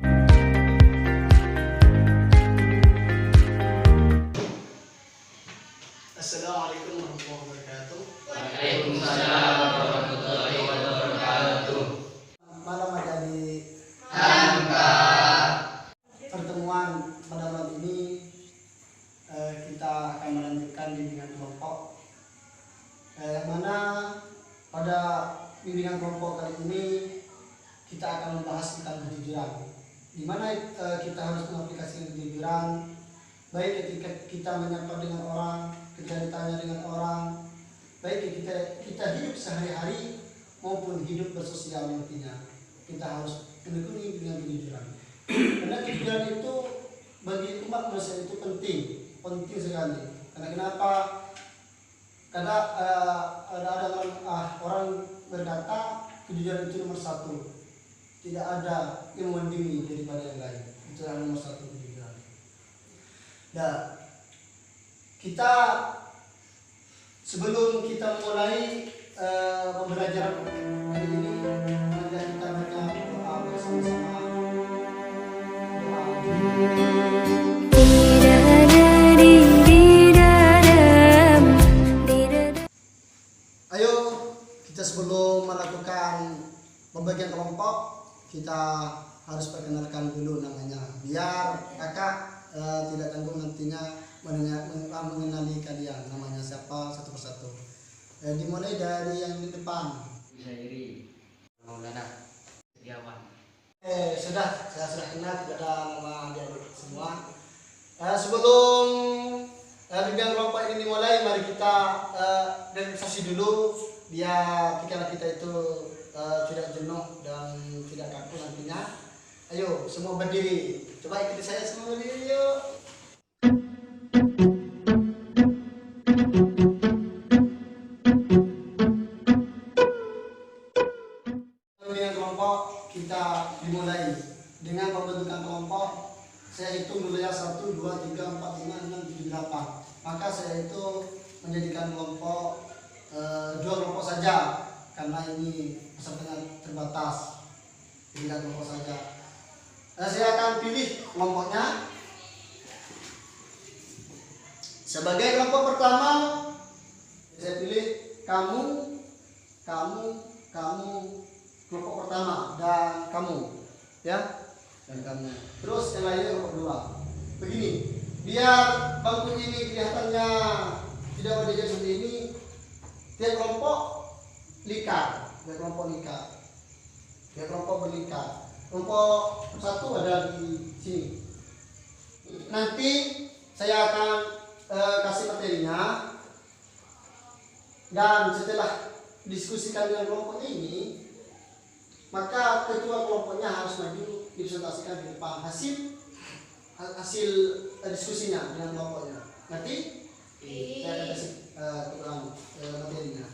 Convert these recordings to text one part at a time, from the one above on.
Assalamualaikum warahmatullahi wabarakatuh. Waalaikumsalam warahmatullahi wabarakatuh. Malam adik-adik. Hamka. Pertemuan pada malam ini kita akan melanjutkan bimbingan kelompok. Yang mana pada bimbingan kelompok kali ini kita akan membahas tentang kejujuran. Di mana kita harus mengaplikasikan kejujuran baik ketika kita menyapa dengan orang, ketika ditanya dengan orang, baik kita hidup sehari-hari maupun hidup bersosial nantinya. Kita harus menekuni dengan kejujuran. Karena kejujuran itu bagi umat manusia itu penting sekali. Karena kenapa? Karena ada orang berkata kejujuran itu nomor satu. Tidak ada yang mendingi daripada yang lain. Itu yang nomor satu kejujuran. Nah, kita sebelum kita mulai pembelajaran hari ini, mari kita baca doa bersama-sama. Ayo, kita sebelum melakukan pembagian kelompok, kita harus perkenalkan dulu namanya, biar kakak tidak tanggung nantinya mengenali kalian namanya siapa satu persatu. Dimulai dari yang di depan. Zairi, Maulana, Setiawan. Saya sudah kenal, tidak ada nama dia semua. Sebelum bimbingan kelompok ini dimulai, mari kita demonstrasi dulu biar pikiran kita itu tidak jenuh dan tidak kaku nantinya. Ayo semua berdiri. Coba ikuti saya semua berdiri yuk. Bimbingan kelompok kita dimulai dengan pembentukan kelompok. Saya hitung dulu ya, 1, 2, 3, 4, 5, 6, 7, 8. Maka saya itu menjadikan kelompok 2 kelompok saja karena ini pesertanya terbatas. Jadikan kelompok saja. Saya akan pilih kelompoknya. Sebagai kelompok pertama, saya pilih kamu, kelompok pertama, dan kamu, ya, dan kamu. Terus yang lainnya kelompok 2. Begini, biar bangku ini kelihatannya tidak berdiri seperti ini. Tiap kelompok lingkar, tiap kelompok berlingkar. Kelompok 1 ada di sini. Nanti saya akan kasih materinya, dan setelah diskusikan dengan kelompok ini, maka ketua kelompoknya harus maju dipresentasikan di depan hasil diskusinya dengan kelompoknya. Nanti saya akan kasih materinya.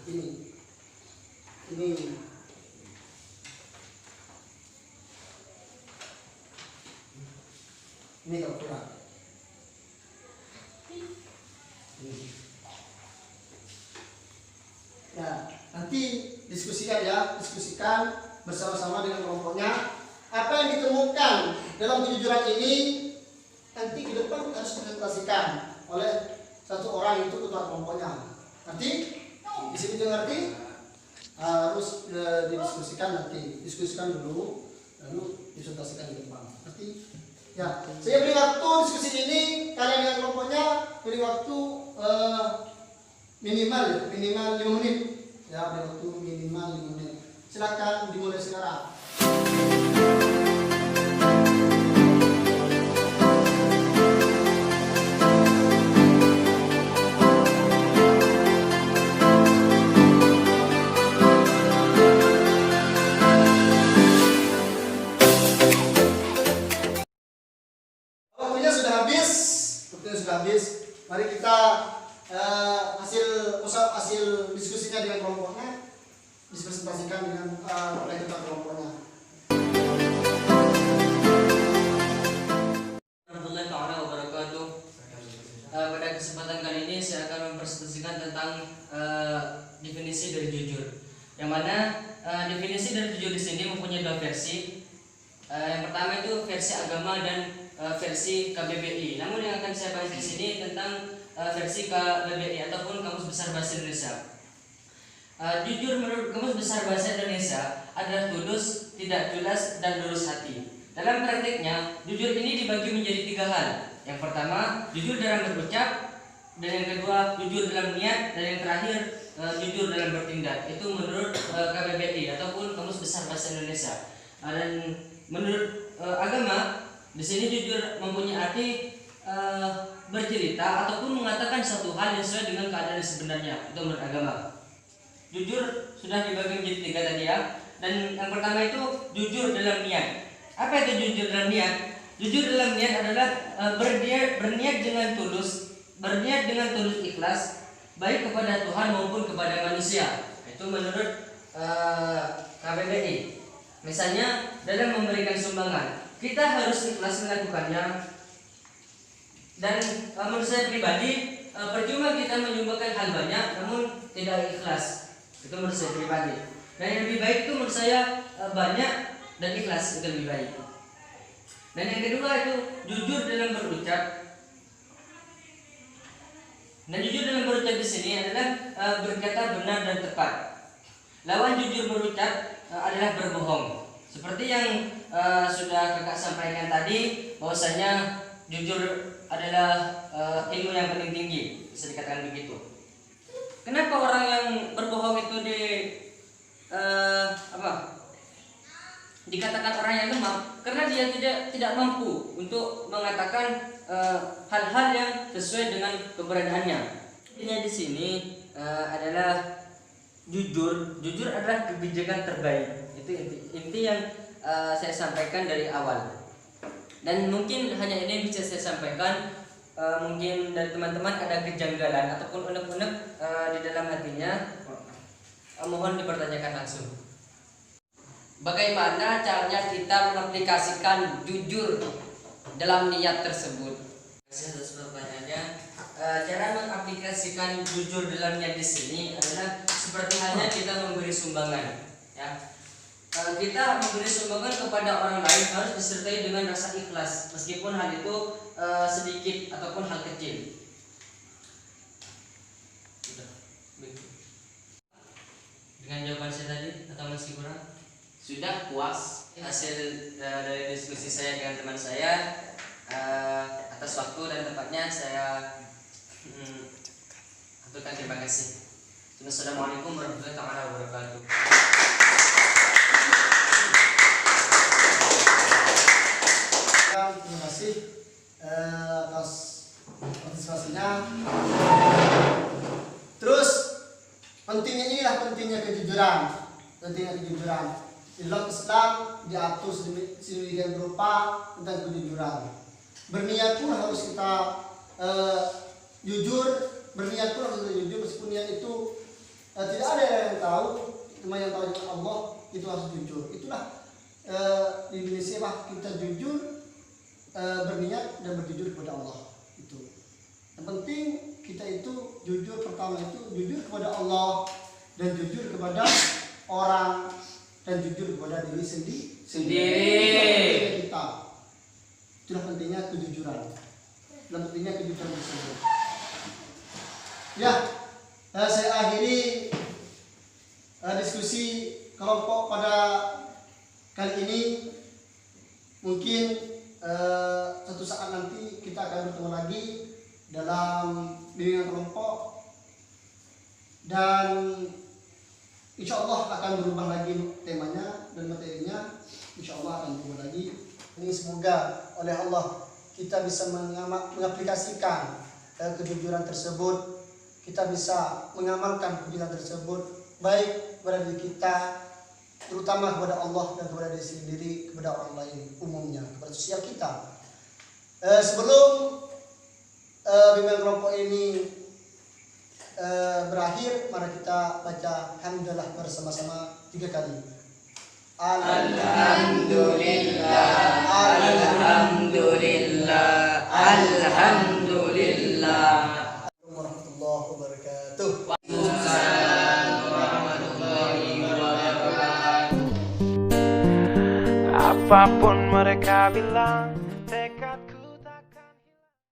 Ini kalau kurang. Ya, nanti diskusikan bersama-sama dengan kelompoknya. Apa yang ditemukan dalam kejujuran ini nanti ke depan harus dipresentasikan oleh satu orang, itu ketua kelompoknya. Nanti di sini ngerti harus diskusikan dulu, lalu dipresentasikan di depan. Nanti ya, saya beri waktu diskusi ini kalian dengan kelompoknya beri waktu minimal 5 menit. Ya, beri waktu minimal 5 menit. Silakan dimulai sekarang. Waktunya sudah habis. Mari kita hasil diskusinya dengan kelompoknya dipresentasikan dengan ketua kelompoknya. Warahmatullahi wabarakatuh. Pada kesempatan kali ini saya akan mempresentasikan tentang definisi dari jujur. Yang mana definisi dari jujur di sini mempunyai 2 versi. Yang pertama itu versi agama dan versi KBBI. Namun yang akan saya bahas di sini tentang versi KBBI ataupun Kamus Besar Bahasa Indonesia. Jujur menurut Kamus Besar Bahasa Indonesia adalah tulus, tidak culas, dan lurus hati. Dalam praktiknya, jujur ini dibagi menjadi 3 hal. Yang pertama, jujur dalam berucap, dan yang kedua, jujur dalam niat, dan yang terakhir, jujur dalam bertindak. Itu menurut KBBI ataupun Kamus Besar Bahasa Indonesia. Dan menurut agama, di sini jujur mempunyai arti bercerita ataupun mengatakan suatu hal yang sesuai dengan keadaan sebenarnya. Itu menurut agama. Jujur sudah dibagi menjadi 3 tadi ya. Dan yang pertama itu jujur dalam niat. Apa itu jujur dalam niat? Jujur dalam niat adalah berniat dengan tulus, ikhlas, baik kepada Tuhan maupun kepada manusia. Itu menurut KBBI. Misalnya dalam memberikan sumbangan, kita harus ikhlas melakukannya. Dan menurut saya pribadi, percuma kita menyumbangkan hal banyak namun tidak ikhlas. Itu menurut saya pribadi. Dan yang lebih baik itu menurut saya banyak dan ikhlas, itu lebih baik. Dan yang kedua itu jujur dalam berucap. Dan jujur dalam berucap di sini adalah berkata benar dan tepat. Lawan jujur berucap adalah berbohong. Seperti yang sudah kakak sampaikan tadi, bahwasanya jujur adalah ilmu yang paling tinggi, bisa dikatakan begitu. Kenapa orang yang berbohong itu dikatakan orang yang lemah? Karena dia tidak mampu untuk mengatakan hal-hal yang sesuai dengan keberadaannya. Intinya di sini adalah jujur adalah kebijakan terbaik. Itu inti yang saya sampaikan dari awal. Dan mungkin hanya ini yang bisa saya sampaikan. Mungkin dari teman-teman ada kejanggalan ataupun unek-unek di dalam hatinya, mohon dipertanyakan langsung. Bagaimana caranya kita mengaplikasikan jujur dalam niat tersebut? Saya atas pertanyaannya. Cara mengaplikasikan jujur dalam niat di sini adalah seperti halnya kita memberi sumbangan. Ya. Kita memberi sumbangan kepada orang lain harus disertai dengan rasa ikhlas, meskipun hal itu sedikit ataupun hal kecil. Dengan jawaban saya tadi atau masih kurang? Sudah puas? Hasil dari diskusi saya dengan teman saya, atas waktu dan tempatnya saya aturkan terima kasih. Assalamualaikum warahmatullahi wabarakatuh. Terima kasih atas partisipasinya. Terus pentingnya kejujuran. Dalam Islam diatur sedemikian rupa tentang kejujuran. Berniat pun harus kita jujur. Berniat pun harus kita jujur, meskipun niat itu tidak ada yang tahu, cuma yang tahu cuma Allah. Itu harus jujur. Itulah di Indonesia lah kita jujur, berniat dan berjujur kepada Allah. Itu yang penting. Kita itu jujur, pertama itu jujur kepada Allah dan jujur kepada orang dan jujur kepada diri sendiri kita. Itulah pentingnya kejujuran. Dan pentingnya kejujuran tersebut. Ya, saya akhiri diskusi kelompok pada kali ini. Mungkin suatu saat nanti kita akan bertemu lagi dalam bimbingan kelompok, dan insya Allah akan berubah lagi temanya dan materinya. Insya Allah akan berubah lagi. Ini semoga oleh Allah kita bisa mengaplikasikan kejujuran tersebut. Kita bisa mengamalkan kejujuran tersebut baik kepada diri kita, terutama kepada Allah, dan kepada diri sendiri, kepada orang lain umumnya, kepada sosial kita. Sebelum bimbingan kelompok ini berakhir, mari kita baca hamdalah bersama-sama 3 kali. Alhamdulillah, alhamdulillah, alhamdulillah. Warahmatullahi wabarakatuh. Waalaikumsalam warahmatullahi wabarakatuh. Apapun mereka bilang,